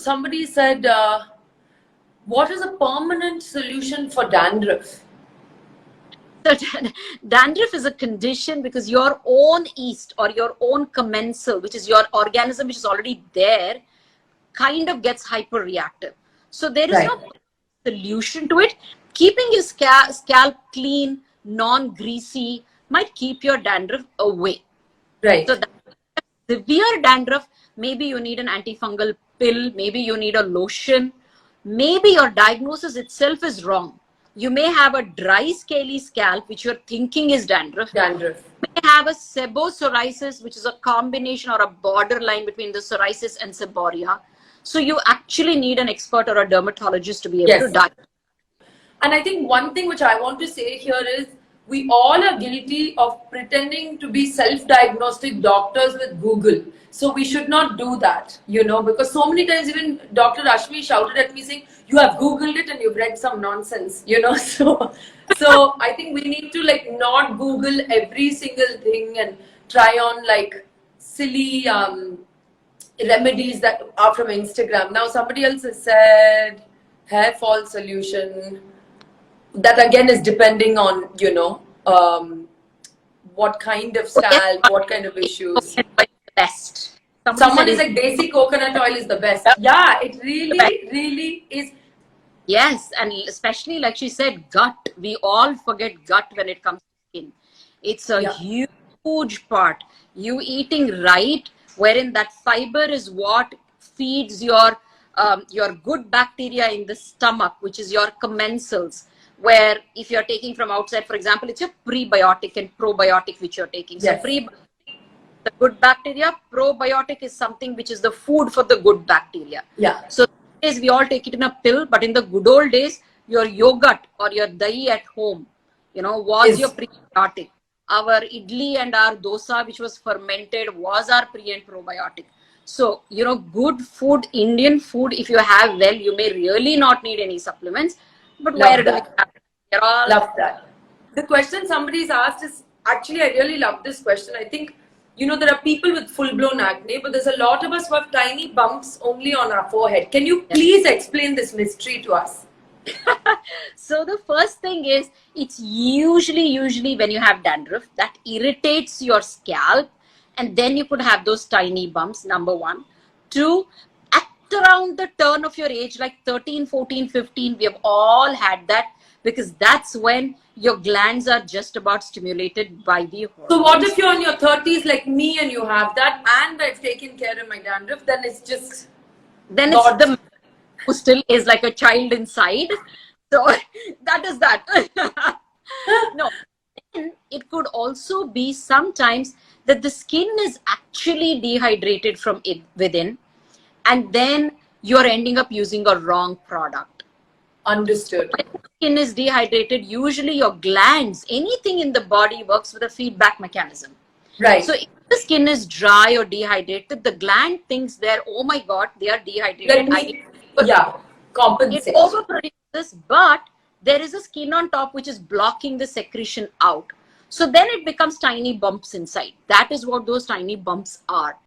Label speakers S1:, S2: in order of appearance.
S1: somebody said, what is a permanent solution for dandruff?
S2: So dandruff is a condition because your own yeast or your own commensal, which is your organism which is already there, kind of gets hyperreactive. So there is no solution to it. Keeping your scalp clean, non-greasy might keep your dandruff away.
S1: Right.
S2: So severe dandruff, maybe you need an antifungal pill, maybe you need a lotion, maybe your diagnosis itself is wrong. You may have a dry scaly scalp which you're thinking is dandruff.
S1: Dandruff.
S2: You may have a sebo-psoriasis, which is a combination or a borderline between the psoriasis and seborrhea. So you actually need an expert or a dermatologist to be able to diagnose.
S1: And I think one thing which I want to say here is, we all are guilty of pretending to be self-diagnostic doctors with Google. So we should not do that, you know, because so many times even Dr. Rashmi shouted at me saying, you have Googled it and you've read some nonsense, you know. So I think we need to like not Google every single thing and try on like silly remedies that are from Instagram. Now somebody else has said hair fall solution. That again is depending on, you know, what kind of scalp, what kind of issues.
S2: Best.
S1: Someone is like basic coconut oil is the best. Yeah, it really is.
S2: Yes, and especially like she said, gut. We all forget gut when it comes to skin. It's a huge part. You eating right, wherein that fiber is what feeds your good bacteria in the stomach, which is your commensals. Where if you're taking from outside, for example, it's your prebiotic and probiotic which you're taking. So prebiotic, the good bacteria, probiotic is something which is the food for the good bacteria.
S1: Yeah.
S2: So nowadays we all take it in a pill, but in the good old days, your yogurt or your dahi at home, you know, was your prebiotic. Our idli and our dosa, which was fermented, was our pre and probiotic. So, you know, good food, Indian food, if you have well, you may really not need any supplements. But where do we have?
S1: Love that. The question somebody's asked is, actually, I really love this question. I think, you know, there are people with full-blown acne, but there's a lot of us who have tiny bumps only on our forehead. Can you please explain this mystery to us?
S2: So the first thing is, it's usually when you have dandruff that irritates your scalp, and then you could have those tiny bumps, number one. Two, around the turn of your age, like 13, 14, 15, we have all had that, because that's when your glands are just about stimulated by the hormones.
S1: So what if you're in your 30s like me and you have that and I've taken care of my dandruff, then it's just...
S2: Then it's the who still is like a child inside. So that is that. No, it could also be sometimes that the skin is actually dehydrated from within. And then you're ending up using a wrong product.
S1: Understood.
S2: When the skin is dehydrated, usually your glands, anything in the body works with a feedback mechanism.
S1: Right.
S2: So if the skin is dry or dehydrated, the gland thinks oh my God, they are dehydrated.
S1: Compensate.
S2: It overproduces, but there is a skin on top which is blocking the secretion out. So then it becomes tiny bumps inside. That is what those tiny bumps are.